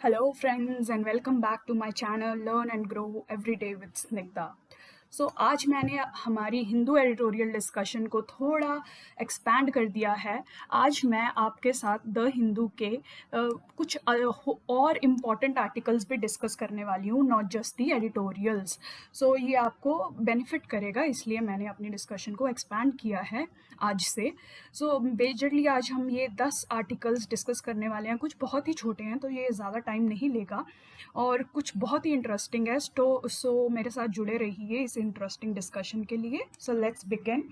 Hello, friends, and welcome back to my channel Learn and Grow Every Day with Snigdha. आज मैंने हमारी Hindu editorial discussion को थोड़ा expand कर दिया है। आज मैं आपके साथ द हिंदू के कुछ और इम्पॉर्टेंट आर्टिकल्स भी डिस्कस करने वाली हूँ, नॉट जस्ट दी एडिटोरियल्स। ये आपको बेनिफिट करेगा, इसलिए मैंने अपनी डिस्कशन को एक्सपैंड किया है आज से। बेसिकली आज हम ये 10 आर्टिकल्स डिस्कस करने वाले हैं। कुछ बहुत ही छोटे हैं तो ये ज़्यादा टाइम नहीं लेगा, और कुछ बहुत ही इंटरेस्टिंग है। सो मेरे साथ जुड़े रहिए इस इंटरेस्टिंग डिस्कशन के लिए। So let's begin.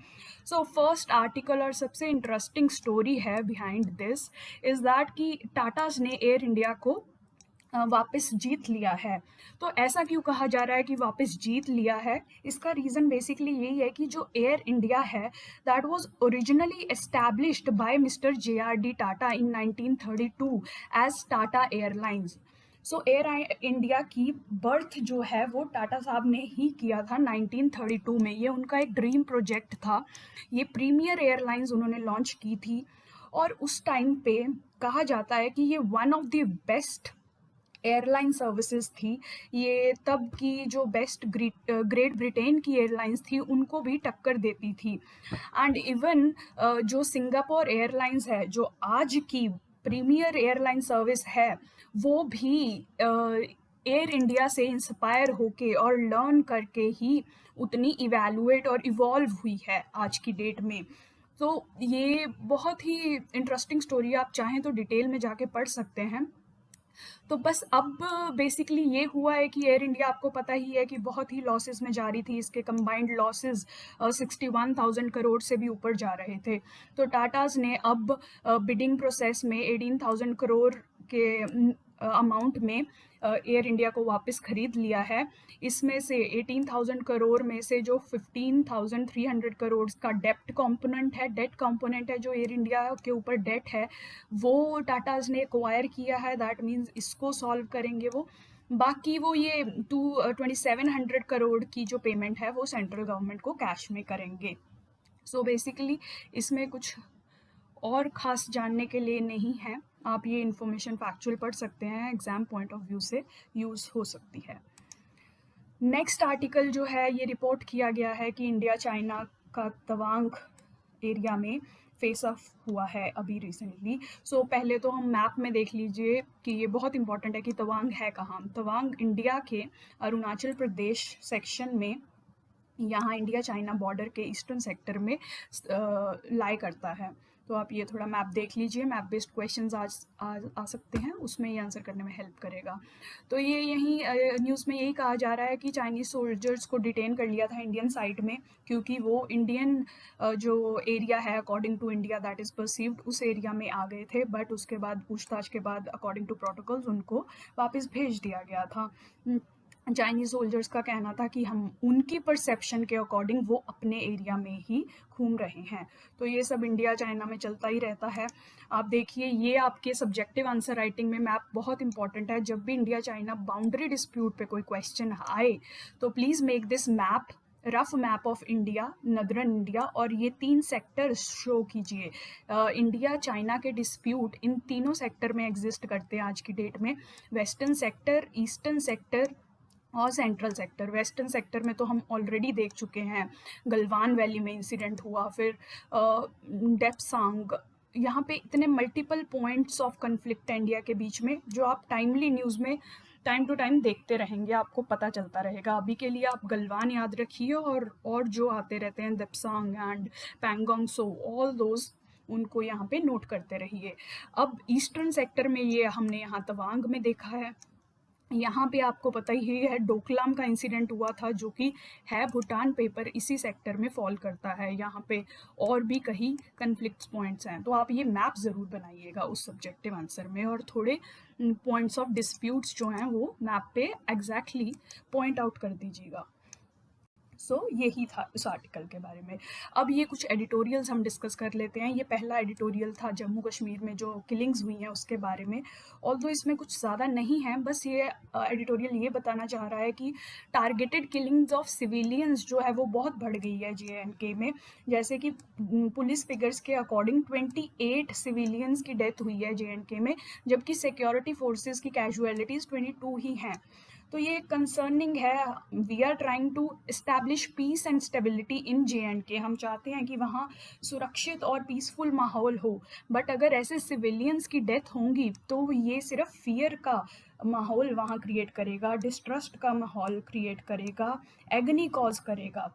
First article और सबसे इंटरेस्टिंग स्टोरी है बिहाइंड दिस इज़ दैट कि टाटाज ने एयर इंडिया को वापस जीत लिया है। तो ऐसा क्यों कहा जा रहा है कि वापस जीत लिया है? इसका रीज़न बेसिकली यही है कि जो एयर इंडिया है that was originally established by mister JRD Tata in 1932 as Tata Airlines. Air India की बर्थ जो है वो टाटा साहब ने ही किया था 1932 में। ये उनका एक ड्रीम प्रोजेक्ट था। ये प्रीमियर एयरलाइंस उन्होंने लॉन्च की थी, और उस टाइम पे कहा जाता है कि ये one of the best airline services थी। ये तब की जो बेस्ट ग्रेट ब्रिटेन की एयरलाइंस थी उनको भी टक्कर देती थी। एंड इवन जो सिंगापुर एयरलाइंस है, जो आज की प्रीमियर एयरलाइन सर्विस है, वो भी एयर इंडिया से इंस्पायर होके और लर्न करके ही उतनी इवैल्यूएट और इवॉल्व हुई है आज की डेट में। ये बहुत ही इंटरेस्टिंग स्टोरी, आप चाहें तो डिटेल में जाके पढ़ सकते हैं। बस अब बेसिकली ये हुआ है कि एयर इंडिया, आपको पता ही है कि बहुत ही लॉसेस में जा रही थी। इसके कंबाइंड लॉसेस 61,000 करोड़ से भी ऊपर जा रहे थे। तो टाटाज ने अब बिडिंग प्रोसेस में 18,000 करोड़ के अमाउंट में एयर इंडिया को वापस खरीद लिया है। इसमें से 18,000 करोड़ में से जो 15,300 करोड़ का डेट कंपोनेंट है जो एयर इंडिया के ऊपर डेट है, वो टाटाज ने एक्वायर किया है। दैट मीन्स इसको सॉल्व करेंगे वो। बाकी वो ये 2,700 करोड़ की जो पेमेंट है वो सेंट्रल गवर्नमेंट को कैश में करेंगे। बेसिकली इसमें कुछ और ख़ास जानने के लिए नहीं है। आप ये इन्फॉर्मेशन फैक्चुअल पढ़ सकते हैं, एग्ज़ाम पॉइंट ऑफ व्यू से यूज़ हो सकती है। नेक्स्ट आर्टिकल जो है, ये रिपोर्ट किया गया है कि इंडिया चाइना का तवांग एरिया में फेस ऑफ हुआ है अभी रिसेंटली। पहले तो हम मैप में देख लीजिए कि ये बहुत इंपॉर्टेंट है कि तवांग है कहाँ। तवांग इंडिया के अरुणाचल प्रदेश सेक्शन में, यहाँ इंडिया चाइना बॉर्डर के ईस्टर्न सेक्टर में लाई करता है। तो आप ये थोड़ा मैप देख लीजिए। मैप बेस्ड क्वेश्चंस आज आ सकते हैं, उसमें ये आंसर करने में हेल्प करेगा। तो ये यहीं न्यूज़ में यही कहा जा रहा है कि चाइनीज़ सोल्जर्स को डिटेन कर लिया था इंडियन साइड में, क्योंकि वो इंडियन जो एरिया है according to India that is perceived, उस एरिया में आ गए थे। बट उसके बाद पूछताछ के बाद अकॉर्डिंग टू प्रोटोकॉल्स उनको वापस भेज दिया गया था। चाइनीज़ सोल्जर्स का कहना था कि हम उनकी परसेप्शन के अकॉर्डिंग वो अपने एरिया में ही घूम रहे हैं। तो ये सब इंडिया चाइना में चलता ही रहता है। आप देखिए, ये आपके सब्जेक्टिव आंसर राइटिंग में मैप बहुत इंपॉर्टेंट है। जब भी इंडिया चाइना बाउंड्री डिस्प्यूट पे कोई क्वेश्चन आए तो please make this map rough map of India, नदरन India, और ये 3 सेक्टर शो कीजिए। इंडिया चाइना के डिस्प्यूट इन तीनों सेक्टर में एग्जिस्ट करते हैं आज की डेट में। वेस्टर्न सेक्टर, ईस्टर्न सेक्टर और सेंट्रल सेक्टर। वेस्टर्न सेक्टर में तो हम ऑलरेडी देख चुके हैं, गलवान वैली में इंसिडेंट हुआ, फिर डेप्सांग। यहाँ पे इतने मल्टीपल पॉइंट्स ऑफ कन्फ्लिक्ट है इंडिया के बीच में, जो आप टाइमली न्यूज़ में टाइम टू टाइम देखते रहेंगे, आपको पता चलता रहेगा। अभी के लिए आप गलवान याद रखिए, और जो आते रहते हैं Depsang and Pangong so, all those, उनको यहाँ पे नोट करते रहिए। अब ईस्टर्न सेक्टर में ये हमने यहाँ तवांग में देखा है। यहाँ पे आपको पता ही है डोकलाम का इंसिडेंट हुआ था, जो कि है भूटान पेपर, इसी सेक्टर में फॉल करता है। यहाँ पे और भी कहीं कन्फ्लिक्ट पॉइंट्स हैं। तो आप ये मैप ज़रूर बनाइएगा उस सब्जेक्टिव आंसर में, और थोड़े पॉइंट्स ऑफ डिस्प्यूट्स जो हैं वो मैप पे एग्जैक्टली पॉइंट आउट कर दीजिएगा। सो यही था इस आर्टिकल के बारे में। अब ये कुछ एडिटोरियल्स हम डिस्कस कर लेते हैं। ये पहला एडिटोरियल था जम्मू कश्मीर में जो किलिंग्स हुई हैं उसके बारे में। ऑल्दो इसमें कुछ ज़्यादा नहीं है, बस ये एडिटोरियल ये बताना चाह रहा है कि टारगेटेड किलिंग्स ऑफ सिविलियंस जो है वो बहुत बढ़ गई है JNK में। जैसे कि पुलिस फिगर्स के अकॉर्डिंग 28 सिविलियंस की डेथ हुई है JNK में, जबकि सिक्योरिटी फोर्सेस की कैजुअलिटीज़ 22 ही हैं। तो ये कंसर्निंग है। We are trying to establish peace and stability in JNK। हम चाहते हैं कि वहाँ सुरक्षित और पीसफुल माहौल हो, बट अगर ऐसे सिविलियंस की डेथ होंगी तो ये सिर्फ फियर का माहौल वहाँ क्रिएट करेगा, डिस्ट्रस्ट का माहौल क्रिएट करेगा, एगनी कॉज करेगा।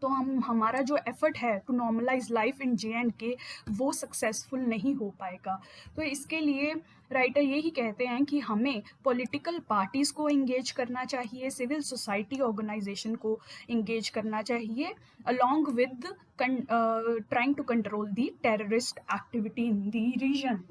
तो हमारा जो एफर्ट है to normalise life in JNK वो सक्सेसफुल नहीं हो पाएगा। तो इसके लिए राइटर यही कहते हैं कि हमें पॉलिटिकल पार्टीज़ को इंगेज करना चाहिए, सिविल सोसाइटी ऑर्गेनाइजेशन को इंगेज करना चाहिए, along with trying to control the terrorist activity in the region.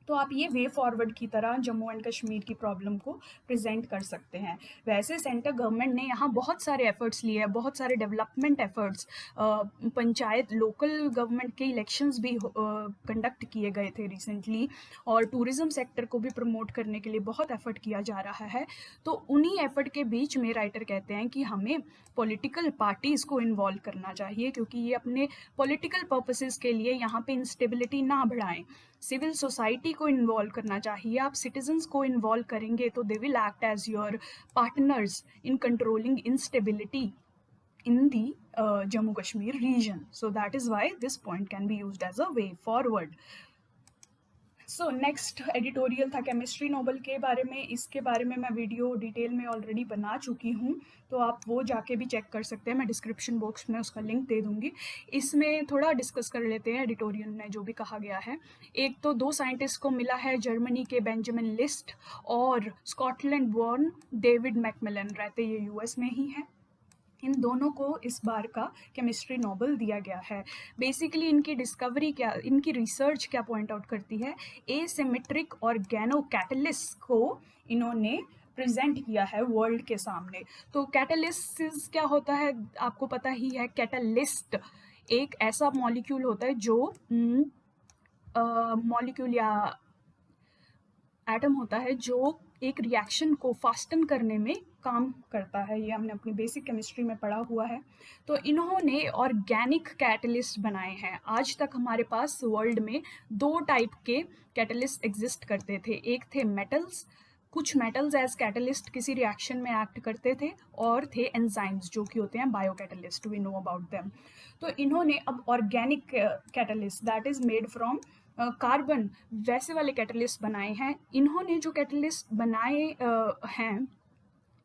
तो आप ये वे फॉरवर्ड की तरह जम्मू एंड कश्मीर की प्रॉब्लम को प्रेजेंट कर सकते हैं। वैसे सेंट्रल गवर्नमेंट ने यहाँ बहुत सारे एफर्ट्स लिए हैं, बहुत सारे development efforts, panchayat local government के इलेक्शंस भी कंडक्ट किए गए थे रिसेंटली, और टूरिज़्म सेक्टर को भी प्रमोट करने के लिए बहुत एफर्ट किया जा रहा है। तो उन्हीं एफर्ट के बीच में राइटर कहते हैं कि हमें पॉलिटिकल पार्टीज़ को इन्वॉल्व करना चाहिए, क्योंकि ये अपने पॉलिटिकल पर्पसेस के लिए यहाँ पे इंस्टेबिलिटी ना बढ़ाएं। सिविल सोसाइटी को इन्वॉल्व करना चाहिए। आप सिटीजन्स को इन्वॉल्व करेंगे तो they will act as your partners in controlling instability in the Jammu Kashmir region. So that is why this point can be used as a way forward. So next editorial था chemistry Nobel के बारे में। इसके बारे में मैं video detail में already बना चुकी हूँ, तो आप वो जाके भी चेक कर सकते हैं। मैं डिस्क्रिप्शन बॉक्स में उसका लिंक दे दूँगी। इसमें थोड़ा डिस्कस कर लेते हैं एडिटोरियल में जो भी कहा गया है। एक तो 2 साइंटिस्ट को मिला है, जर्मनी के बेंजामिन लिस्ट और स्कॉटलैंड बॉर्न डेविड मैकमिलन, रहते ये US में ही हैं। इन दोनों को इस बार का केमिस्ट्री नोबल दिया गया है। बेसिकली इनकी डिस्कवरी क्या, इनकी रिसर्च क्या पॉइंट आउट करती है, एसिमेट्रिक ऑर्गेनो कैटलिस्ट को इन्होंने प्रेजेंट किया है वर्ल्ड के सामने। तो कैटलिस्ट क्या होता है आपको पता ही है। कैटलिस्ट एक ऐसा मॉलिक्यूल होता है जो मॉलिक्यूल या एटम होता है जो एक रिएक्शन को फास्टन करने में काम करता है। ये हमने अपनी बेसिक केमिस्ट्री में पढ़ा हुआ है। तो इन्होंने ऑर्गेनिक कैटलिस्ट बनाए हैं। आज तक हमारे पास वर्ल्ड में 2 टाइप के कैटलिस्ट एग्जिस्ट करते थे। एक थे मेटल्स, कुछ मेटल्स एज कैटलिस्ट किसी रिएक्शन में एक्ट करते थे, और थे एंजाइम्स जो कि होते हैं bio catalyst, we know about them. तो इन्होंने अब organic catalyst that is made from carbon, वैसे वाले कैटलिस्ट बनाए हैं। इन्होंने जो कैटलिस्ट बनाए हैं,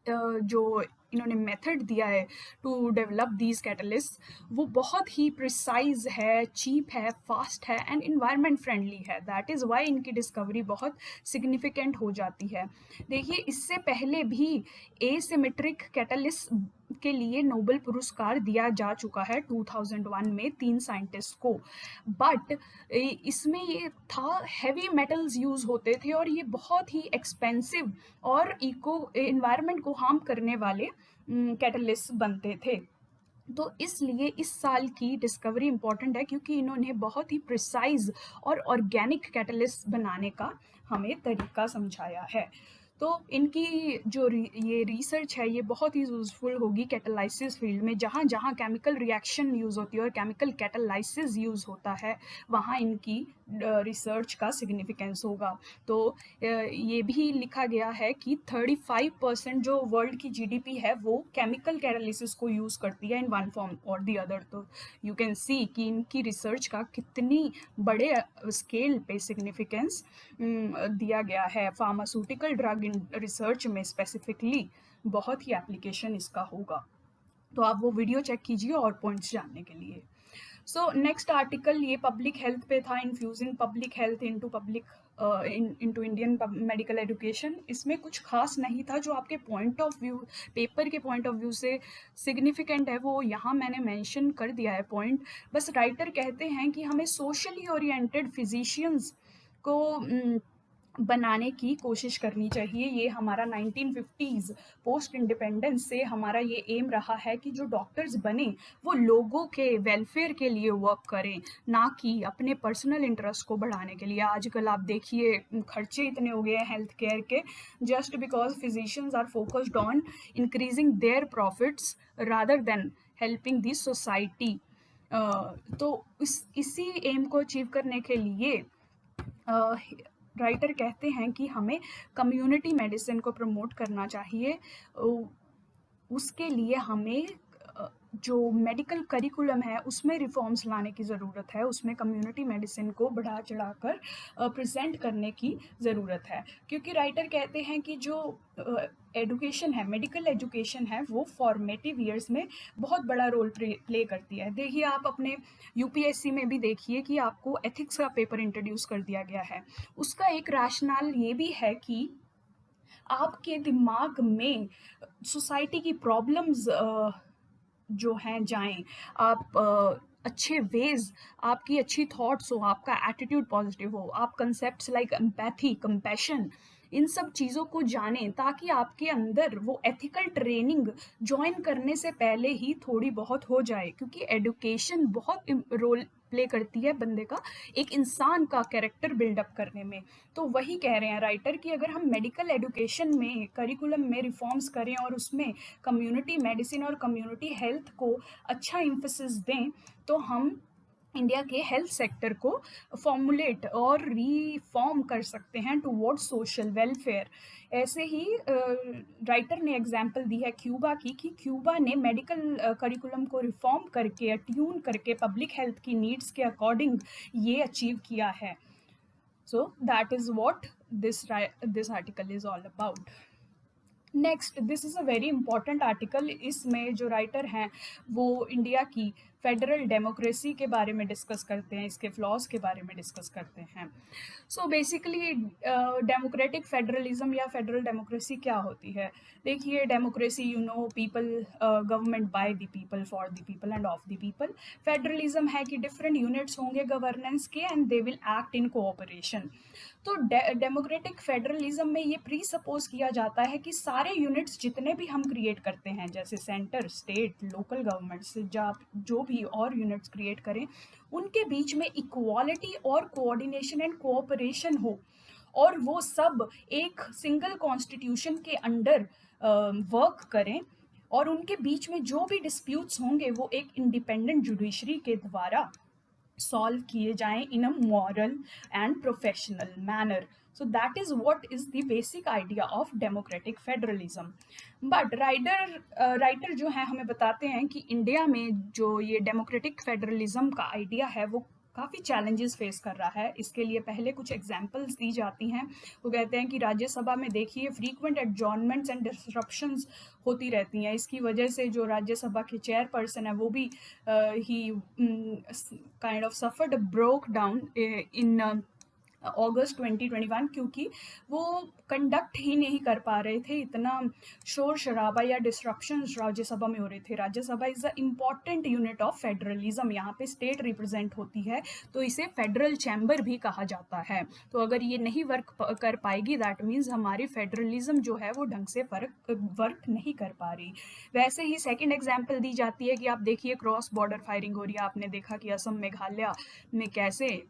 जो इन्होंने मेथड दिया है टू डेवलप दीज कैटलिस्ट, वो बहुत ही प्रिसाइज है, चीप है, फास्ट है एंड इन्वायरमेंट फ्रेंडली है। दैट इज़ वाई इनकी डिस्कवरी बहुत सिग्निफिकेंट हो जाती है। देखिए, इससे पहले भी एसिमेट्रिक कैटलिस्ट के लिए नोबेल पुरस्कार दिया जा चुका है 2001 में 3 साइंटिस्ट को, बट इसमें ये था हैवी मेटल्स यूज़ होते थे और ये बहुत ही एक्सपेंसिव और एनवायरनमेंट को हार्म करने वाले कैटलिस्ट बनते थे। तो इसलिए इस साल की डिस्कवरी इम्पॉर्टेंट है, क्योंकि इन्होंने बहुत ही प्रिसाइज और ऑर्गेनिक कैटलिस्ट बनाने का हमें तरीका समझाया है। तो इनकी जो ये रिसर्च है ये बहुत ही यूज़फुल होगी कैटालाइसिस फील्ड में। जहाँ जहाँ केमिकल रिएक्शन यूज़ होती है और केमिकल कैटालाइसिस यूज़ होता है, वहाँ इनकी रिसर्च का सिग्निफिकेंस होगा। तो ये भी लिखा गया है कि 35% जो वर्ल्ड की GDP है वो केमिकल कैटालिसिस को यूज़ करती है इन वन फॉर्म और दी अदर। तो यू कैन सी कि इनकी रिसर्च का कितनी बड़े स्केल पे सिग्निफिकेंस दिया गया है। फार्मास्यूटिकल ड्रग रिसर्च में स्पेसिफिकली बहुत ही एप्लीकेशन इसका होगा। तो आप वो वीडियो चेक कीजिए और पॉइंट्स जानने के लिए। सो नेक्स्ट आर्टिकल ये पब्लिक हेल्थ पे था, infusing public health into public into Indian medical education. इसमें कुछ खास नहीं था। जो आपके पॉइंट ऑफ व्यू, पेपर के पॉइंट ऑफ व्यू से सिग्निफिकेंट है वो यहाँ मैंने मेंशन कर दिया है पॉइंट। बस राइटर कहते हैं कि हमें सोशली ओरिएंटेड फिजिशियंस को बनाने की कोशिश करनी चाहिए। ये हमारा 1950s पोस्ट इंडिपेंडेंस से हमारा ये एम रहा है कि जो डॉक्टर्स बने वो लोगों के वेलफेयर के लिए वर्क करें, ना कि अपने पर्सनल इंटरेस्ट को बढ़ाने के लिए। आजकल आप देखिए खर्चे इतने हो गए हैं हेल्थ केयर के, just because physicians are focused on increasing their profits rather than helping the society. तो इसी एम को अचीव करने के लिए राइटर कहते हैं कि हमें कम्युनिटी मेडिसिन को प्रमोट करना चाहिए। उसके लिए हमें जो मेडिकल करिकुलम है उसमें रिफॉर्म्स लाने की ज़रूरत है, उसमें कम्युनिटी मेडिसिन को बढ़ा चढ़ाकर प्रेजेंट करने की ज़रूरत है। क्योंकि राइटर कहते हैं कि जो एजुकेशन है, मेडिकल एजुकेशन है, वो फॉर्मेटिव ईयर्स में बहुत बड़ा रोल प्ले करती है। देखिए आप अपने यूपीएससी में भी देखिए कि आपको एथिक्स का पेपर इंट्रोड्यूस कर दिया गया है। उसका एक रैशनल ये भी है कि आपके दिमाग में सोसाइटी की प्रॉब्लम्स जो हैं जाएं, आप अच्छे वेज, आपकी अच्छी थॉट्स हो, आपका एटीट्यूड पॉजिटिव हो, आप कंसेप्ट्स लाइक एम्पैथी, कंपैशन, इन सब चीज़ों को जानें ताकि आपके अंदर वो एथिकल ट्रेनिंग ज्वाइन करने से पहले ही थोड़ी बहुत हो जाए। क्योंकि एडुकेशन बहुत रोल प्ले करती है बंदे का, एक इंसान का कैरेक्टर बिल्डअप करने में। तो वही कह रहे हैं राइटर कि अगर हम मेडिकल एजुकेशन में करिकुलम में रिफॉर्म्स करें और उसमें कम्युनिटी मेडिसिन और कम्युनिटी हेल्थ को अच्छा इम्फेसिस दें, तो हम इंडिया के हेल्थ सेक्टर को फॉर्मुलेट और रीफॉर्म कर सकते हैं टुवर्ड सोशल वेलफेयर। ऐसे ही राइटर ने एग्जाम्पल दी है क्यूबा की, कि क्यूबा ने मेडिकल करिकुलम को रिफॉर्म करके, ट्यून करके पब्लिक हेल्थ की नीड्स के अकॉर्डिंग ये अचीव किया है। So that is what this article is all about. Next, this is a very important article. इसमें जो राइटर हैं वो इंडिया की फेडरल डेमोक्रेसी के बारे में डिस्कस करते हैं, इसके फ्लॉज के बारे में डिस्कस करते हैं। सो बेसिकली डेमोक्रेटिक फेडरलिज्म या फेडरल डेमोक्रेसी क्या होती है? देखिए, democracy people, government by the people, for the people end of the people. Federalism है कि डिफरेंट यूनिट्स होंगे गवर्नेंस के and they will act in cooperation. तो डेमोक्रेटिक फेडरलिज्म में ये प्री सपोज किया जाता है कि सारे यूनिट्स जितने भी हम क्रिएट करते हैं, जैसे सेंटर, स्टेट, लोकल गवर्नमेंट्स, जो भी और यूनिट्स क्रिएट करें, उनके बीच में इक्वालिटी और कोऑर्डिनेशन एंड कोऑपरेशन हो, और वो सब एक सिंगल कॉन्स्टिट्यूशन के अंडर वर्क करें, और उनके बीच में जो भी डिस्प्यूट्स होंगे वो एक इंडिपेंडेंट जुडिशरी के द्वारा सॉल्व किए जाएं इन a moral and professional manner. So that is what is the basic idea of democratic federalism. But writer जो है हमें बताते हैं कि इंडिया में जो ये डेमोक्रेटिक फेडरलिज्म का आइडिया है वो काफ़ी चैलेंजेस फेस कर रहा है। इसके लिए पहले कुछ एग्जांपल्स दी जाती हैं। वो कहते हैं कि राज्यसभा में देखिए फ्रीक्वेंट एडजॉर्नमेंट्स एंड डिसरप्शंस होती रहती हैं। इसकी वजह से जो राज्यसभा के चेयरपर्सन है वो भी ही kind of suffered broke down in अगस्त 2021, क्योंकि वो कंडक्ट ही नहीं कर पा रहे थे, इतना शोर शराबा या डिस्ट्रप्शंस राज्यसभा में हो रहे थे। Rajya Sabha is a important unit of federalism, यहाँ पे स्टेट रिप्रेजेंट होती है, तो इसे फेडरल चैम्बर भी कहा जाता है। तो अगर ये नहीं वर्क कर पाएगी, दैट मीन्स हमारी फेडरलिज्म जो है वो ढंग से वर्क नहीं कर पा रही। वैसे ही सेकेंड एग्जाम्पल दी जाती है कि आप देखिए क्रॉस बॉर्डर फायरिंग हो रही है। आपने देखा कि असम मेघालय में कैसे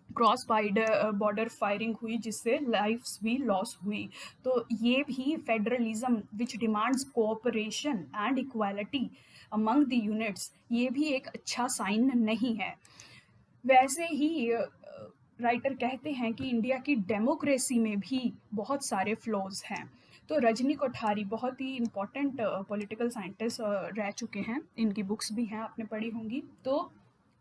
क्रॉस बॉर्डर फायरिंग हुई, जिससे लाइफ्स भी लॉस हुई। तो ये भी federalism which demands cooperation and equality among the units, ये भी एक अच्छा साइन नहीं है। वैसे ही राइटर कहते हैं कि इंडिया की डेमोक्रेसी में भी बहुत सारे फ्लॉज हैं। तो रजनी कोठारी बहुत ही इम्पोर्टेंट पॉलिटिकल साइंटिस्ट रह चुके हैं, इनकी बुक्स भी हैं, आपने पढ़ी होंगी। तो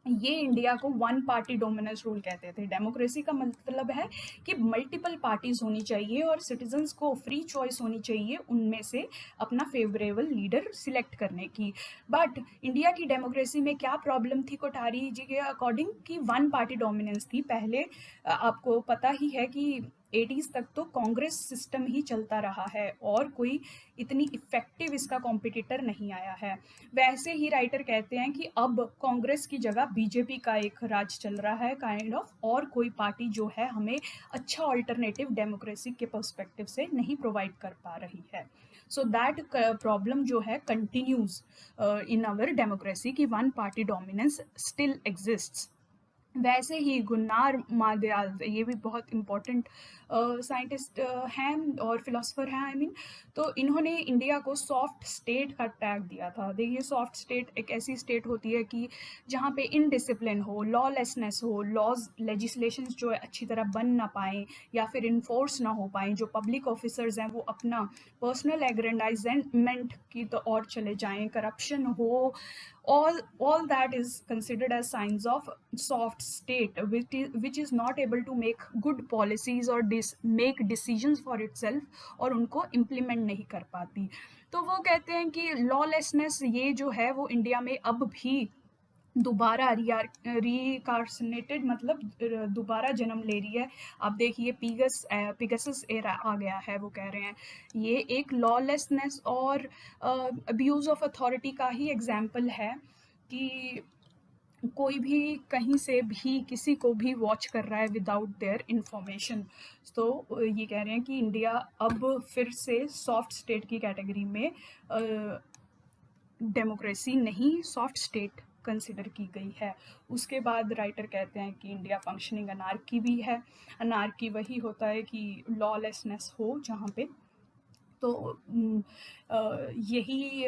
ये इंडिया को वन पार्टी डोमिनेंस रूल कहते थे। डेमोक्रेसी का मतलब है कि मल्टीपल पार्टीज होनी चाहिए और सिटीजन्स को फ्री चॉइस होनी चाहिए उनमें से अपना फेवरेबल लीडर सिलेक्ट करने की। बट इंडिया की डेमोक्रेसी में क्या प्रॉब्लम थी कोठारी जी के अकॉर्डिंग, कि वन पार्टी डोमिनेंस थी। पहले आपको पता ही है कि 80s तक तो कांग्रेस सिस्टम ही चलता रहा है और कोई इतनी इफ़ेक्टिव इसका कॉम्पिटिटर नहीं आया है। वैसे ही राइटर कहते हैं कि अब कांग्रेस की जगह बीजेपी का एक राज चल रहा है काइंड ऑफ, और कोई पार्टी जो है हमें अच्छा ऑल्टरनेटिव डेमोक्रेसी के पर्सपेक्टिव से नहीं प्रोवाइड कर पा रही है। सो दैट प्रॉब्लम जो है कंटिन्यूज इन आवर डेमोक्रेसी की one party dominance still exists. वैसे ही गुन्नार मादयाल, ये भी बहुत इम्पोर्टेंट साइंटिस्ट हैं और फिलोसफर हैं आई मीन, तो इन्होंने इंडिया को सॉफ्ट स्टेट का टैग दिया था। देखिए सॉफ्ट स्टेट एक ऐसी स्टेट होती है कि जहाँ पे इनडिसिप्लिन हो, लॉलेसनेस हो, लॉज लेजिस्लेशंस जो है अच्छी तरह बन ना पाएँ या फिर इन्फोर्स ना हो पाएँ, जो पब्लिक ऑफिसर्स हैं वो अपना पर्सनल एग्रेंडाइजमेंट की तो और चले जाएँ, करप्शन हो, all that is considered as signs of soft state which is not able to make good policies or make decisions for itself और उनको implement नहीं कर पाती। तो वो कहते हैं कि lawlessness ये जो है वो इंडिया में अब भी दोबारा रिकार्सनेटेड मतलब दोबारा जन्म ले रही है। आप देखिए पिगसस एरा आ गया है, वो कह रहे हैं ये एक लॉलेसनेस और अब्यूज़ ऑफ अथॉरिटी का ही एग्जाम्पल है कि कोई भी कहीं से भी किसी को भी वॉच कर रहा है विदाउट देयर इंफॉर्मेशन। तो ये कह रहे हैं कि इंडिया अब फिर से सॉफ्ट स्टेट की कैटेगरी में डेमोक्रेसी नहीं सॉफ्ट स्टेट कंसिडर की गई है। उसके बाद राइटर कहते हैं कि इंडिया फंक्शनिंग अनार्की भी है। अनार्की वही होता है कि लॉलेसनेस हो जहाँ पे, तो यही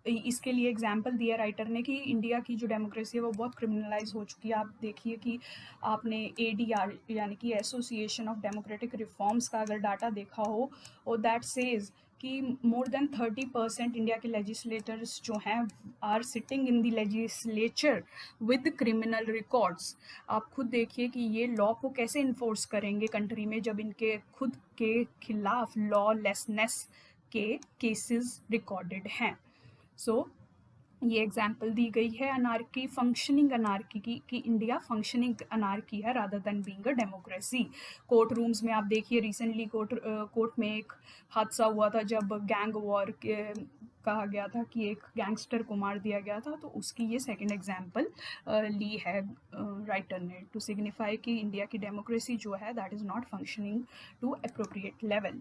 इसके लिए एग्जाम्पल दिया राइटर ने कि इंडिया की जो डेमोक्रेसी है वो बहुत क्रिमिनलाइज हो चुकी है। आप देखिए कि आपने ADR यानी कि एसोसिएशन ऑफ डेमोक्रेटिक रिफॉर्म्स का अगर डाटा देखा हो, और दैट सेज कि मोर देन 30% इंडिया के लेजिस्लेटर्स जो हैं are sitting in the legislature with criminal records. आप खुद देखिए कि ये लॉ को कैसे इन्फोर्स करेंगे कंट्री में जब इनके खुद के खिलाफ लॉलेसनेस के केसेस रिकॉर्डेड हैं। सो ये एग्जाम्पल दी गई है अनार्की, फंक्शनिंग अनार्की की, कि इंडिया फंक्शनिंग अनार्की है rather than being a democracy. Court rooms में आप देखिए रिसेंटली कोर्ट में एक हादसा हुआ था जब गैंग वॉर कहा गया था कि एक गैंगस्टर को मार दिया गया था, तो उसकी ये सेकंड एग्जाम्पल ली है राइटर ने टू सिग्निफाई कि इंडिया की डेमोक्रेसी जो है that is not functioning to appropriate level.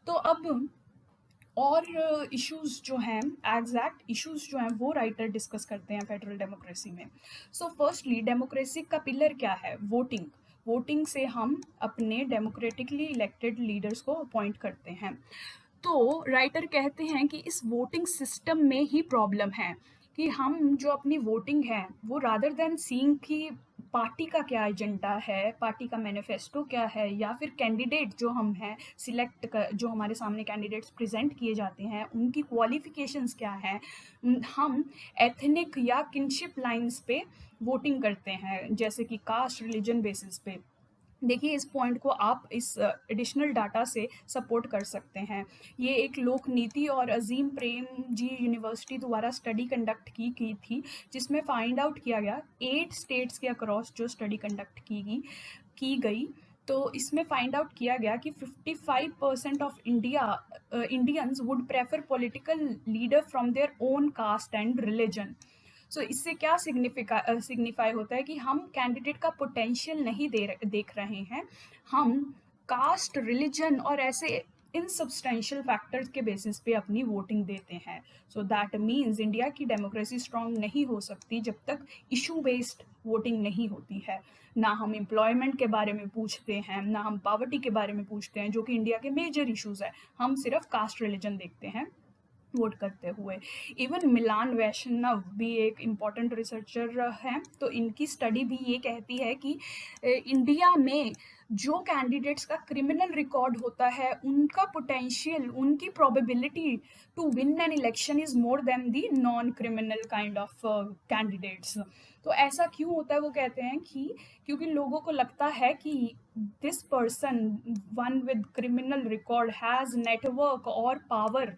तो अब और इश्यूज जो हैं, एग्जैक्ट इश्यूज जो हैं वो राइटर डिस्कस करते हैं फेडरल डेमोक्रेसी में। सो फर्स्टली डेमोक्रेसी का पिलर क्या है? वोटिंग। वोटिंग से हम अपने डेमोक्रेटिकली इलेक्टेड लीडर्स को अपॉइंट करते हैं। तो राइटर कहते हैं कि इस वोटिंग सिस्टम में ही प्रॉब्लम है कि हम जो अपनी वोटिंग है वो रादर देन सीइंग कि पार्टी का क्या एजेंडा है, पार्टी का मैनिफेस्टो क्या है, या फिर कैंडिडेट जो हम हैं सिलेक्ट कर, जो हमारे सामने कैंडिडेट्स प्रेजेंट किए जाते हैं उनकी क्वालिफिकेशंस क्या हैं, हम एथनिक या किनशिप लाइंस पे वोटिंग करते हैं जैसे कि कास्ट रिलीजन बेसिस पे। देखिए इस पॉइंट को आप इस एडिशनल डाटा से सपोर्ट कर सकते हैं। ये एक लोक नीति और अजीम प्रेम जी यूनिवर्सिटी द्वारा स्टडी कंडक्ट की थी जिसमें फाइंड आउट किया गया 8 स्टेट्स के अक्रॉस जो स्टडी कंडक्ट की गई, तो इसमें फाइंड आउट किया गया कि 55% of Indians would prefer political leader from their own cast and religion. सो इससे क्या सिग्निफाई होता है कि हम कैंडिडेट का पोटेंशियल नहीं देख रहे हैं, हम कास्ट, रिलीजन और ऐसे इनसब्सटेंशियल फैक्टर्स के बेसिस पे अपनी वोटिंग देते हैं। सो दैट मीन्स इंडिया की डेमोक्रेसी स्ट्रांग नहीं हो सकती जब तक इशू बेस्ड वोटिंग नहीं होती है। ना हम एम्प्लॉयमेंट के बारे में पूछते हैं, ना हम पॉवर्टी के बारे में पूछते हैं जो कि इंडिया के मेजर इश्यूज है, हम सिर्फ कास्ट रिलीजन देखते हैं वोट करते हुए। इवन मिलान वैष्णव भी एक इम्पॉर्टेंट रिसर्चर हैं, तो इनकी स्टडी भी ये कहती है कि इंडिया में जो कैंडिडेट्स का क्रिमिनल रिकॉर्ड होता है उनका पोटेंशियल, उनकी probability to win an election is more than the non criminal kind of candidates. तो ऐसा क्यों होता है? वो कहते हैं कि क्योंकि लोगों को लगता है कि this person one with criminal record has network और power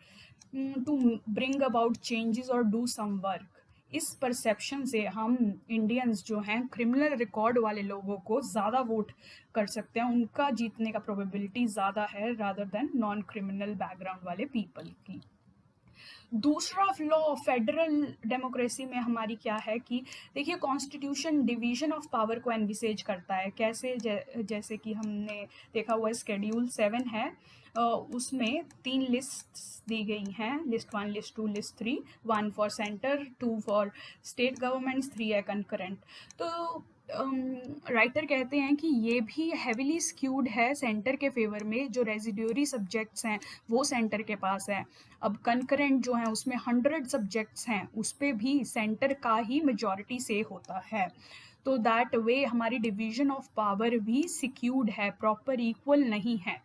to bring about changes or do some work. इस परसेप्शन से हम इंडियंस जो हैं क्रिमिनल रिकॉर्ड वाले लोगों को ज़्यादा वोट कर सकते हैं, उनका जीतने का प्रोबेबिलिटी ज़्यादा है rather than non criminal background वाले पीपल की। दूसरा फ्लॉ फेडरल डेमोक्रेसी में हमारी क्या है कि देखिए कॉन्स्टिट्यूशन डिवीजन ऑफ पावर को एनविसेज करता है। कैसे? जैसे कि हमने देखा हुआ शेड्यूल 7 है, उसमें 3 लिस्ट्स दी गई हैं, list 1, list 2, list 3, 1 for centre, 2 for state governments, 3 है कंकरेंट। तो राइटर कहते हैं कि ये भी हैविली स्क्यूड है सेंटर के फेवर में, जो रेजिड्यूरी सब्जेक्ट्स हैं वो सेंटर के पास है। अब कंकरेंट जो है उसमें 100 सब्जेक्ट्स हैं, उस पर भी सेंटर का ही मेजॉरिटी से होता है। तो दैट वे हमारी डिवीजन ऑफ पावर भी सिक्यूर्ड है, प्रॉपर इक्वल नहीं है।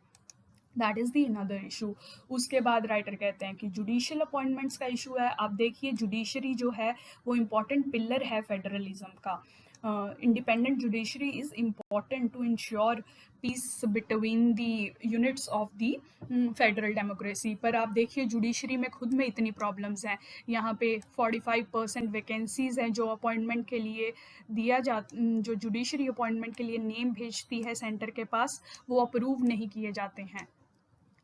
That is the another issue. उसके बाद राइटर कहते हैं कि जुडिशियल अपॉइंटमेंट्स का इशू है। आप देखिए जुडिशरी जो है वो इम्पॉर्टेंट पिलर है फेडरलिज्म का। Independent judiciary is important to ensure peace between the units of the federal democracy. पर आप देखिए जुडिशरी में खुद में इतनी प्रॉब्लम्स हैं। यहाँ पे 45% वैकेंसीज़ हैं जो अपॉइंटमेंट के लिए जो जुडिशरी अपॉइंटमेंट के लिए नेम भेजती है सेंटर के पास, वो अप्रूव नहीं किए जाते हैं।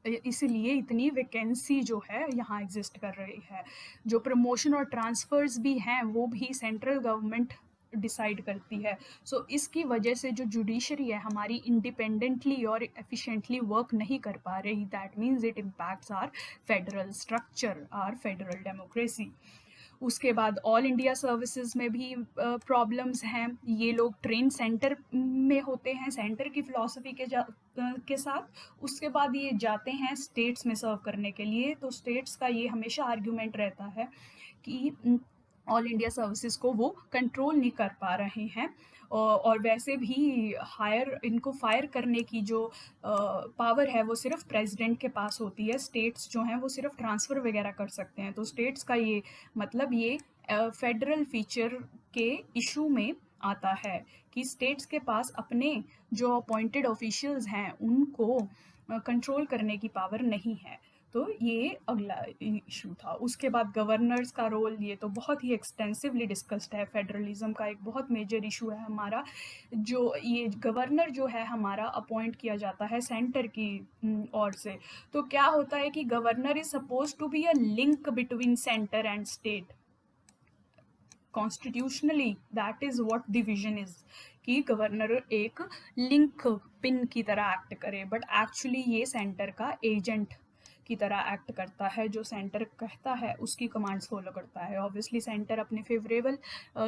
इसलिए इतनी वैकेंसी जो है यहाँ एग्जिस्ट कर रही है। जो प्रमोशन और ट्रांसफ़र्स भी हैं वो भी सेंट्रल गवर्नमेंट डिसाइड करती है। सो इसकी वजह से जो जुडिशरी है हमारी इंडिपेंडेंटली और एफिशिएंटली वर्क नहीं कर पा रही। That means it impacts our federal structure, our federal democracy. उसके बाद ऑल इंडिया सर्विसेज में भी प्रॉब्लम्स हैं। ये लोग ट्रेन सेंटर में होते हैं सेंटर की फ़िलॉसफी के साथ। उसके बाद ये जाते हैं स्टेट्स में सर्व करने के लिए। तो स्टेट्स का ये हमेशा आर्ग्यूमेंट रहता है कि ऑल इंडिया सर्विसेज को वो कंट्रोल नहीं कर पा रहे हैं, और वैसे भी इनको फायर करने की जो पावर है वो सिर्फ प्रेसिडेंट के पास होती है। स्टेट्स जो हैं वो सिर्फ ट्रांसफ़र वगैरह कर सकते हैं। तो स्टेट्स का ये मतलब ये फेडरल फीचर के इशू में आता है कि स्टेट्स के पास अपने जो अपॉइंटेड ऑफिशियल्स हैं उनको कंट्रोल करने की पावर नहीं है। तो ये अगला इशू था। उसके बाद गवर्नर्स का रोल, ये तो बहुत ही एक्सटेंसिवली डिस्कस्ड है। फेडरलिज्म का एक बहुत मेजर इशू है हमारा। जो ये गवर्नर जो है हमारा अपॉइंट किया जाता है सेंटर की ओर से। तो क्या होता है कि governor is suppose to be a link between centre and state. Constitutionally that is what division is, कि गवर्नर एक लिंक पिन की तरह एक्ट करे, बट एक्चुअली ये सेंटर का एजेंट की तरह एक्ट करता है। जो सेंटर कहता है उसकी कमांड्स फॉलो करता है। ऑब्वियसली सेंटर अपने फेवरेबल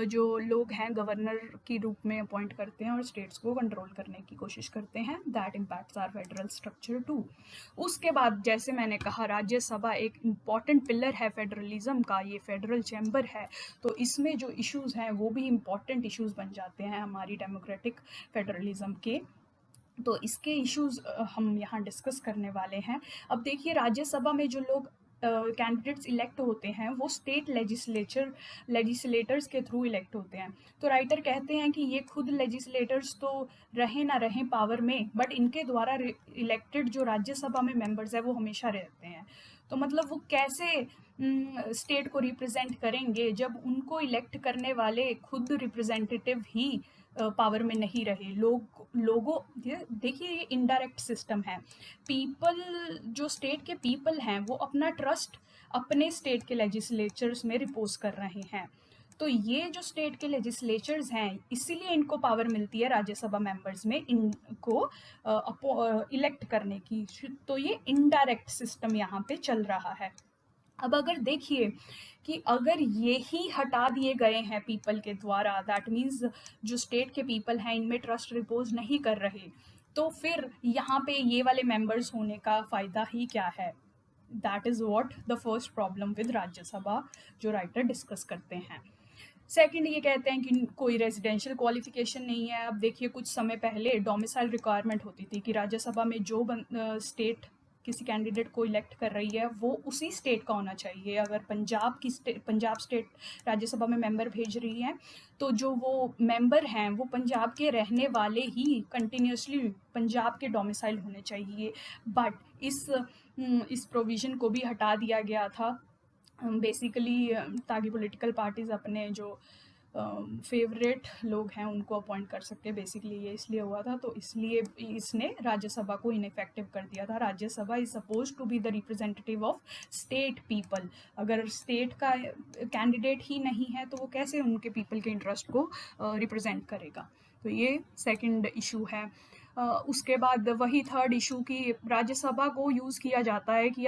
जो लोग हैं गवर्नर के रूप में अपॉइंट करते हैं और स्टेट्स को कंट्रोल करने की कोशिश करते हैं। That impacts our federal structure too. उसके बाद जैसे मैंने कहा राज्यसभा एक इम्पॉर्टेंट पिलर है फेडरलिज्म का, ये फेडरल चैम्बर है। तो इसमें जो इश्यूज़ हैं वो भी इम्पॉर्टेंट इश्यूज़ बन जाते हैं हमारी डेमोक्रेटिक फेडरलिज्म के। तो इसके इश्यूज़ हम यहाँ डिस्कस करने वाले हैं। अब देखिए राज्यसभा में जो लोग कैंडिडेट्स इलेक्ट होते हैं वो स्टेट लेजिस्लेटर्स के थ्रू इलेक्ट होते हैं। तो राइटर कहते हैं कि ये खुद लेजिस्लेटर्स तो रहें ना रहें पावर में, बट इनके द्वारा इलेक्टेड जो राज्यसभा में मेंबर्स हैं वो हमेशा रहते हैं। तो मतलब वो कैसे स्टेट को रिप्रेजेंट करेंगे जब उनको इलेक्ट करने वाले खुद रिप्रेजेंटेटिव ही पावर में नहीं रहे। लोगों देखिए ये इनडायरेक्ट सिस्टम है। पीपल जो स्टेट के पीपल हैं वो अपना ट्रस्ट अपने स्टेट के लेजिस्लेचर्स में रिपोज कर रहे हैं। तो ये जो स्टेट के लेजिस्लेचर्स हैं इसीलिए इनको पावर मिलती है राज्यसभा मेंबर्स में इनको इलेक्ट करने की। तो ये इनडायरेक्ट सिस्टम यहाँ पे चल रहा है। अब अगर देखिए कि अगर ये ही हटा दिए गए हैं पीपल के द्वारा, दैट मीन्स जो स्टेट के पीपल हैं इनमें ट्रस्ट रिपोज नहीं कर रहे, तो फिर यहाँ पे ये वाले मेंबर्स होने का फ़ायदा ही क्या है। That is what the first problem with Rajya Sabha जो राइटर डिस्कस करते हैं। सेकंड ये कहते हैं कि कोई रेजिडेंशियल क्वालिफिकेशन नहीं है। अब देखिए कुछ समय पहले डोमिसाइल रिक्वायरमेंट होती थी कि राज्यसभा में जो स्टेट किसी कैंडिडेट को इलेक्ट कर रही है वो उसी स्टेट का होना चाहिए। अगर पंजाब स्टेट राज्यसभा में मेंबर भेज रही है तो जो वो मेंबर हैं वो पंजाब के रहने वाले ही कंटिन्यूसली पंजाब के डोमिसाइल होने चाहिए। बट इस प्रोविज़न को भी हटा दिया गया था बेसिकली ताकि पॉलिटिकल पार्टीज़ अपने जो फेवरेट लोग हैं उनको अपॉइंट कर सकते हैं। बेसिकली ये इसलिए हुआ था, तो इसलिए इसने राज्यसभा को इनइफेक्टिव कर दिया था। Rajya Sabha is suppose to be the representative of state people. अगर स्टेट का कैंडिडेट ही नहीं है तो वो कैसे उनके पीपल के इंटरेस्ट को रिप्रेजेंट करेगा। तो ये सेकंड इशू है। उसके बाद वही थर्ड इशू की राज्यसभा को यूज़ किया जाता है कि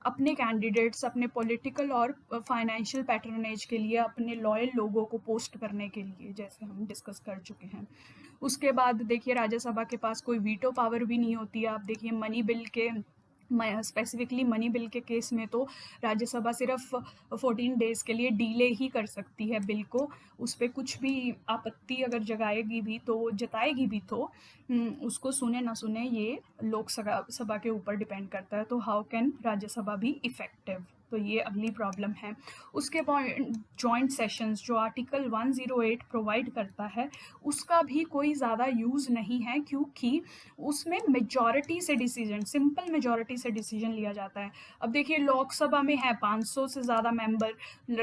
अपने कैंडिडेट्स, अपने पॉलिटिकल और फाइनेंशियल पैट्रोनेज के लिए, अपने लॉयल लोगों को पोस्ट करने के लिए, जैसे हम डिस्कस कर चुके हैं। उसके बाद देखिए राज्यसभा के पास कोई वीटो पावर भी नहीं होती है। आप देखिए मनी बिल के स्पेसिफिकली मनी बिल के केस में तो राज्यसभा सिर्फ 14 डेज़ के लिए डिले ही कर सकती है बिल को। उस पर कुछ भी आपत्ति अगर जताएगी भी तो उसको सुने ना सुने ये लोकसभा के ऊपर डिपेंड करता है। तो हाउ कैन राज्यसभा भी इफेक्टिव? तो ये अगली प्रॉब्लम है। उसके पॉइंट जॉइंट सेशंस जो आर्टिकल 108 प्रोवाइड करता है उसका भी कोई ज़्यादा यूज़ नहीं है, क्योंकि उसमें मेजॉरिटी से डिसीजन, सिंपल मेजॉरिटी से डिसीजन लिया जाता है। अब देखिए लोकसभा में है 500 से ज़्यादा मेंबर,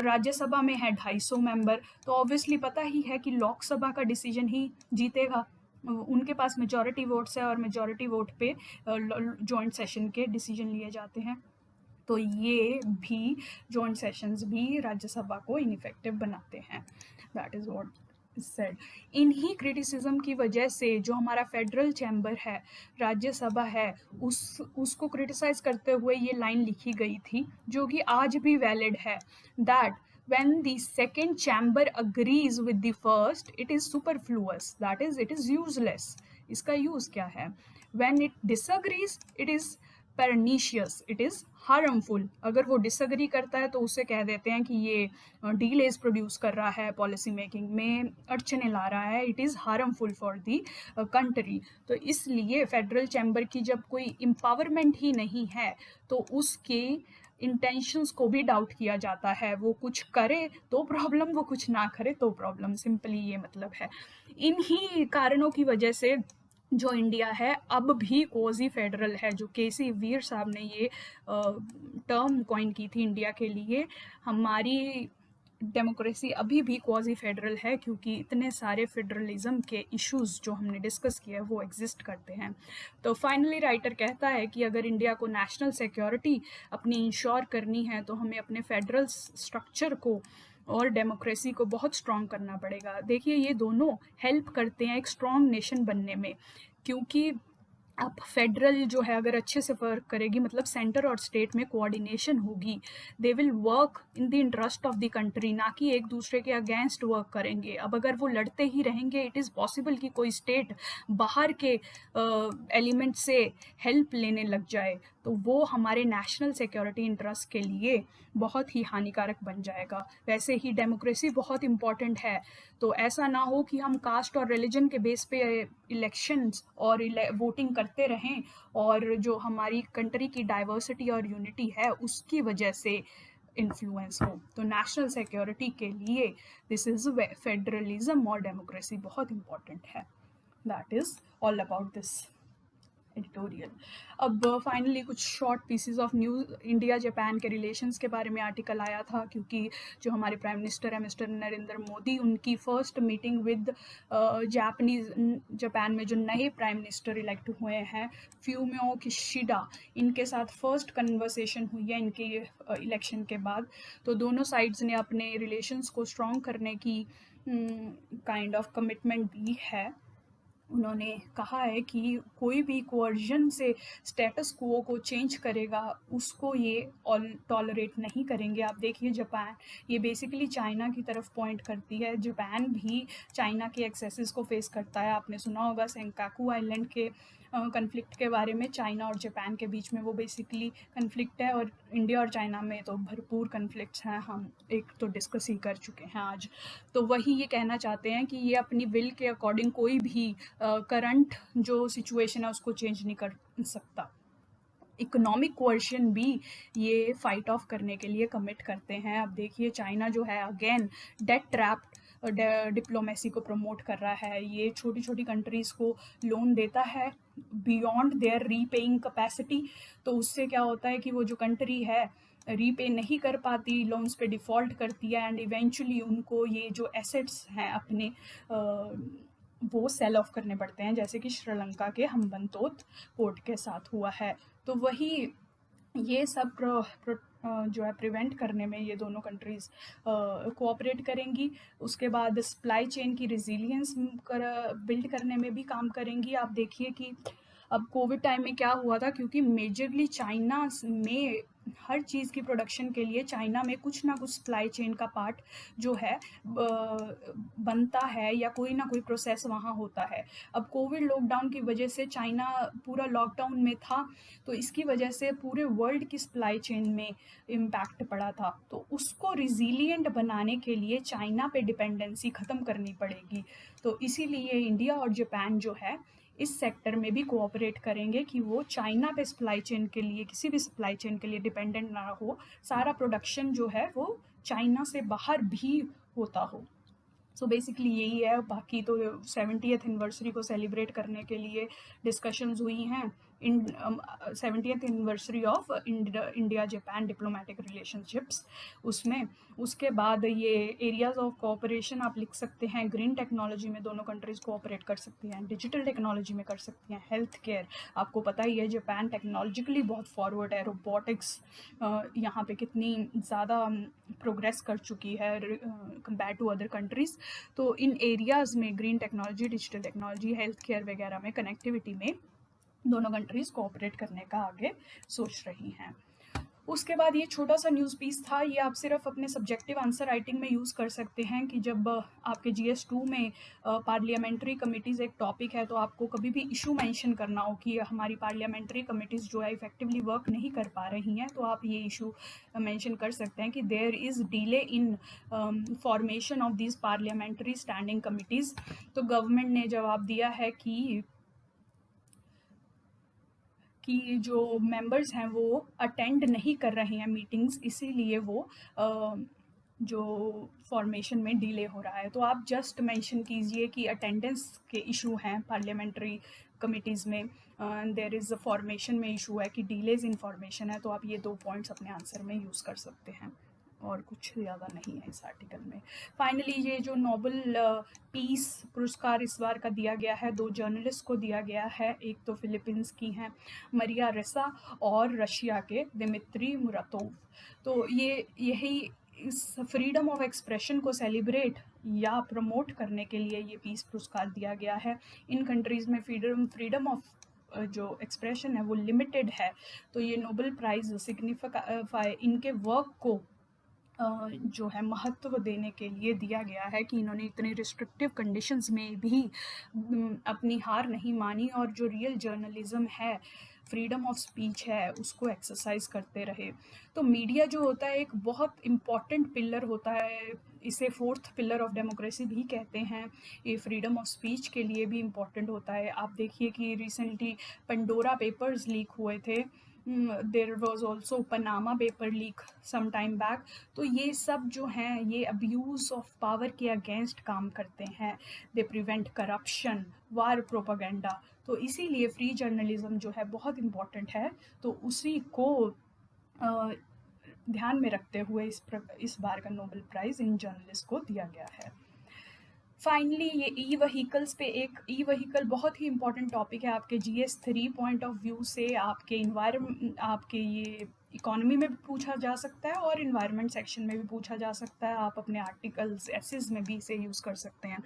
राज्यसभा में है 250 मेंबर, तो ऑब्वियसली पता ही है कि लोकसभा का डिसीजन ही जीतेगा। उनके पास मेजॉरिटी वोट्स है और मेजॉरिटी वोट पे जॉइंट सेशन के डिसीजन लिए जाते हैं। तो ये भी जॉइंट सेशंस भी राज्यसभा को इनइफेक्टिव बनाते हैं। That is what is said. इन्हीं क्रिटिसिज्म की वजह से जो हमारा फेडरल चैम्बर है, राज्यसभा है, उसको क्रिटिसाइज करते हुए ये लाइन लिखी गई थी जो कि आज भी वैलिड है, that when the second chamber agrees with the first it is superfluous, that is it is useless। इसका यूज क्या है? when it disagrees it is pernicious, it is harmful। अगर वो डिसअग्री करता है तो उसे कह देते हैं कि ये डीलेज प्रोड्यूस कर रहा है, पॉलिसी मेकिंग में अड़चने ला रहा है, it is harmful for the country. तो इसलिए फेडरल चैम्बर की जब कोई एम्पावरमेंट ही नहीं है तो उसके इंटेंशंस को भी डाउट किया जाता है। वो कुछ करे तो प्रॉब्लम, वो कुछ ना करे तो प्रॉब्लम, सिंपली ये मतलब है। इन्हीं कारणों की वजह से जो इंडिया है अब भी क्वाजी फेडरल है। जो केसी वीर साहब ने ये टर्म कॉइन की थी इंडिया के लिए, हमारी डेमोक्रेसी अभी भी क्वाजी फेडरल है, क्योंकि इतने सारे फेडरलिज्म के इश्यूज जो हमने डिस्कस किया है वो एग्जिस्ट करते हैं। तो फाइनली राइटर कहता है कि अगर इंडिया को नेशनल सिक्योरिटी अपनी इंश्योर करनी है तो हमें अपने फेडरल स्ट्रक्चर को और डेमोक्रेसी को बहुत स्ट्रॉन्ग करना पड़ेगा। देखिए ये दोनों हेल्प करते हैं एक स्ट्रॉन्ग नेशन बनने में, क्योंकि अब फेडरल जो है अगर अच्छे से वर्क करेगी, मतलब सेंटर और स्टेट में कोऑर्डिनेशन होगी, they will work in the interest of the country, ना कि एक दूसरे के अगेंस्ट वर्क करेंगे। अब अगर वो लड़ते ही रहेंगे, इट इज़ पॉसिबल कि कोई स्टेट बाहर के एलिमेंट से हेल्प लेने लग जाए, तो वो हमारे नेशनल सिक्योरिटी इंटरेस्ट के लिए बहुत ही हानिकारक बन जाएगा। वैसे ही डेमोक्रेसी बहुत इम्पॉर्टेंट है, तो ऐसा ना हो कि हम कास्ट और रिलीजन के बेस पे इलेक्शंस और वोटिंग करते रहें और जो हमारी कंट्री की डाइवर्सिटी और यूनिटी है उसकी वजह से इन्फ्लुएंस हो। तो नेशनल सिक्योरिटी के लिए दिस इज़ फेडरलिज्म और डेमोक्रेसी बहुत इम्पॉर्टेंट है। That is all about this editorial. अब फाइनली कुछ short pieces of news. India Japan के रिलेशंस के बारे में आर्टिकल आया था, क्योंकि जो हमारे प्राइम मिनिस्टर है मिस्टर नरेंद्र मोदी, उनकी फर्स्ट मीटिंग विद जापान में जो नए प्राइम मिनिस्टर इलेक्ट हुए हैं फ्यूमियो किशिडा, इनके साथ फर्स्ट कन्वर्सेशन हुई है इनके इलेक्शन के बाद। तो दोनों साइड्स ने अपने रिलेशंस को स्ट्रॉन्ग करने की काइंड ऑफ कमिटमेंट दी है। उन्होंने कहा है कि कोई भी कोअर्जन से स्टेटस क्वो को चेंज करेगा उसको ये टॉलरेट नहीं करेंगे। आप देखिए जापान, ये बेसिकली चाइना की तरफ पॉइंट करती है। जापान भी चाइना के एक्सेसेस को फेस करता है। आपने सुना होगा सेंकाकू आइलैंड के कन्फ्लिक्ट के बारे में, चाइना और जापान के बीच में वो बेसिकली कन्फ्लिक्ट है, और इंडिया और चाइना में तो भरपूर कन्फ्लिक्ट्स हैं, हम एक तो डिस्कस ही कर चुके हैं आज। तो वही ये कहना चाहते हैं कि ये अपनी विल के अकॉर्डिंग कोई भी करंट जो सिचुएशन है उसको चेंज नहीं कर सकता। इकोनॉमिक कोअर्शन भी ये फाइट ऑफ करने के लिए कमिट करते हैं। अब देखिए चाइना जो है अगेन डेट ट्रैप डिप्लोमेसी को प्रमोट कर रहा है। ये छोटी छोटी कंट्रीज़ को लोन देता है बियॉन्ड देयर रीपेइंग कैपेसिटी। तो उससे क्या होता है कि वो जो कंट्री है रीपे नहीं कर पाती, लोन्स पे डिफ़ॉल्ट करती है एंड इवेंचुअली उनको ये जो एसेट्स हैं अपने वो सेल ऑफ करने पड़ते हैं, जैसे कि श्रीलंका के हम्बनतोत पोर्ट के साथ हुआ है। तो वही ये सब जो है प्रिवेंट करने में ये दोनों कंट्रीज़ कोऑपरेट करेंगी। उसके बाद सप्लाई चेन की रेजिलियंस बिल्ड करने में भी काम करेंगी। आप देखिए कि अब कोविड टाइम में क्या हुआ था, क्योंकि मेजरली चाइना में हर चीज़ की प्रोडक्शन के लिए चाइना में कुछ ना कुछ सप्लाई चेन का पार्ट जो है बनता है या कोई ना कोई प्रोसेस वहाँ होता है। अब कोविड लॉकडाउन की वजह से चाइना पूरा लॉकडाउन में था, तो इसकी वजह से पूरे वर्ल्ड की सप्लाई चेन में इम्पैक्ट पड़ा था। तो उसको रिज़िलिएंट बनाने के लिए चाइना पे डिपेंडेंसी ख़त्म करनी पड़ेगी। तो इसीलिए इंडिया और जापान जो है इस सेक्टर में भी कोऑपरेट करेंगे कि वो चाइना पे सप्लाई चेन के लिए, किसी भी सप्लाई चेन के लिए डिपेंडेंट ना हो, सारा प्रोडक्शन जो है वो चाइना से बाहर भी होता हो। सो बेसिकली यही है। बाकी तो 70th एनिवर्सरी को सेलिब्रेट करने के लिए डिस्कशंस हुई हैं, इन 70th anniversary of India Japan diplomatic relationships उसमें। उसके बाद ये एरियाज़ ऑफ कोऑपरेशन आप लिख सकते हैं, ग्रीन टेक्नोलॉजी में दोनों कंट्रीज़ कोऑपरेट कर सकती हैं, डिजिटल टेक्नोलॉजी में कर सकती हैं, हेल्थ केयर, आपको पता ही है जापान टेक्नोलॉजिकली बहुत फॉरवर्ड है, रोबोटिक्स यहाँ पे कितनी ज़्यादा प्रोग्रेस कर चुकी है कंपेयर टू अदर कंट्रीज़। तो इन एरियाज़ में green technology, digital technology, health care वगैरह में, कनेक्टिविटी में दोनों कंट्रीज़ कोऑपरेट करने का आगे सोच रही हैं। उसके बाद ये छोटा सा न्यूज़ पीस था, ये आप सिर्फ अपने सब्जेक्टिव आंसर राइटिंग में यूज़ कर सकते हैं कि जब आपके GS2 में पार्लियामेंट्री कमिटीज़ एक टॉपिक है, तो आपको कभी भी इशू मेंशन करना हो कि हमारी पार्लियामेंट्री कमिटीज़ जो है इफ़ेक्टिवली वर्क नहीं कर पा रही हैं, तो आप ये इशू मेंशन कर सकते हैं कि there is delay in formation of these parliamentary standing committees. तो गवर्नमेंट ने जवाब दिया है कि जो मेंबर्स हैं वो अटेंड नहीं कर रहे हैं मीटिंग्स, इसीलिए वो जो फॉर्मेशन में डिले हो रहा है। तो आप जस्ट मेंशन कीजिए कि अटेंडेंस के इशू हैं पार्लियामेंट्री कमिटीज़ में, देयर इज़ अ फॉर्मेशन में इशू है कि डिलेज इन फॉर्मेशन है। तो आप ये 2 पॉइंट्स अपने आंसर में यूज़ कर सकते हैं, और कुछ ज़्यादा नहीं है इस आर्टिकल में। फाइनली ये जो नोबेल पीस पुरस्कार इस बार का दिया गया है, 2 जर्नलिस्ट को दिया गया है। एक तो फिलीपींस की हैं मरिया रेसा और रशिया के दिमित्री मुरातोव। तो ये यही इस फ्रीडम ऑफ एक्सप्रेशन को सेलिब्रेट या प्रमोट करने के लिए ये पीस पुरस्कार दिया गया है। इन कंट्रीज़ में फ्रीडम ऑफ जो एक्सप्रेशन है वो लिमिटेड है, तो ये नोबेल प्राइज़ सिग्निफाई इनके वर्क को जो है महत्व देने के लिए दिया गया है कि इन्होंने इतने रिस्ट्रिक्टिव कंडीशंस में भी अपनी हार नहीं मानी, और जो रियल जर्नलिज्म है, फ्रीडम ऑफ स्पीच है, उसको एक्सरसाइज करते रहे। तो मीडिया जो होता है एक बहुत इम्पॉर्टेंट पिलर होता है, इसे 4th पिलर ऑफ डेमोक्रेसी भी कहते हैं। ये फ्रीडम ऑफ स्पीच के लिए भी इम्पॉर्टेंट होता है। आप देखिए कि रिसेंटली पंडोरा पेपर्स लीक हुए थे, there was also Panama paper leak some time back. तो ये सब जो हैं ये अब्यूज़ ऑफ पावर के अगेंस्ट काम करते हैं, they prevent corruption, war propaganda. तो इसीलिए फ्री जर्नलिज्म जो है बहुत इम्पॉर्टेंट है। तो उसी को ध्यान में रखते हुए इस बार का नोबेल प्राइज़ इन जर्नलिस्ट को दिया गया है। फाइनली ये ई व्हीकल्स पे, एक ई व्हीकल बहुत ही इंपॉर्टेंट टॉपिक है आपके GS3 पॉइंट ऑफ व्यू से। आपके आपके ये इकोनॉमी में भी पूछा जा सकता है और इन्वायरमेंट सेक्शन में भी पूछा जा सकता है। आप अपने आर्टिकल्स एसेज में भी इसे यूज़ कर सकते हैं।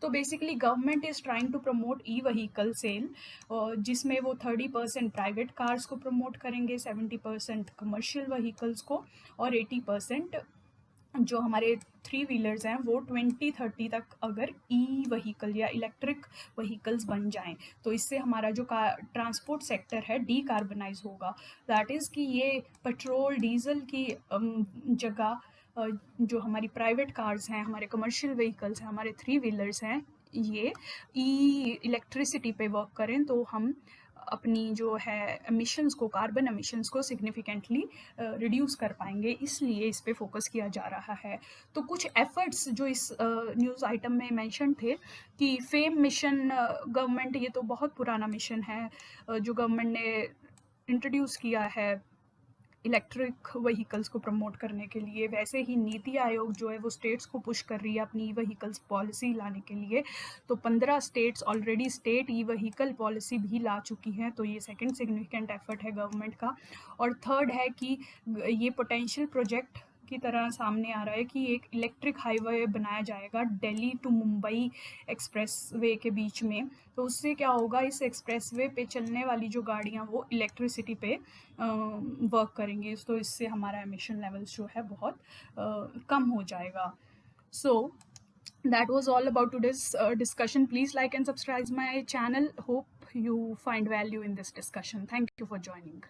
तो basically government is trying to promote e vehicle sale, जिसमें वो 30% प्राइवेट कार्स को प्रमोट करेंगे, 70% कमर्शियल व्हीकल्स को, और 80% जो हमारे 3 व्हीलर्स हैं वो 2030 तक अगर ई व्हीकल या इलेक्ट्रिक व्हीकल्स बन जाएं, तो इससे हमारा जो ट्रांसपोर्ट सेक्टर है डीकार्बनाइज होगा। दैट इज़ कि ये पेट्रोल डीजल की जगह जो हमारी प्राइवेट कार्स हैं, हमारे कमर्शियल व्हीकल्स हैं, हमारे 3 व्हीलर्स हैं, ये इलेक्ट्रिसिटी पे वर्क करें, तो हम अपनी जो है एमिशंस को, कार्बन एमिशंस को सिग्निफिकेंटली रिड्यूस कर पाएंगे। इसलिए इस पे फोकस किया जा रहा है। तो कुछ एफर्ट्स जो इस न्यूज़ आइटम में मेंशन थे कि फेम मिशन गवर्नमेंट, ये तो बहुत पुराना मिशन है जो गवर्नमेंट ने इंट्रोड्यूस किया है इलेक्ट्रिक व्हीकल्स को प्रमोट करने के लिए, वैसे ही नीति आयोग जो है वो स्टेट्स को पुश कर रही है अपनी ई व्हीकल्स पॉलिसी लाने के लिए। तो 15 states already state e vehicle policy भी ला चुकी हैं, तो ये सेकंड सिग्निफिकेंट एफर्ट है गवर्नमेंट का। और थर्ड है कि ये पोटेंशियल प्रोजेक्ट की तरह सामने आ रहा है कि एक इलेक्ट्रिक हाईवे बनाया जाएगा दिल्ली टू मुंबई एक्सप्रेसवे के बीच में। तो उससे क्या होगा, इस एक्सप्रेसवे पे चलने वाली जो गाड़ियाँ वो इलेक्ट्रिसिटी पे वर्क करेंगी, तो इससे हमारा एमिशन लेवल्स जो है बहुत कम हो जाएगा। सो that was all about today's discussion. Please like and subscribe my channel. Hope you find value in this discussion. Thank you for joining.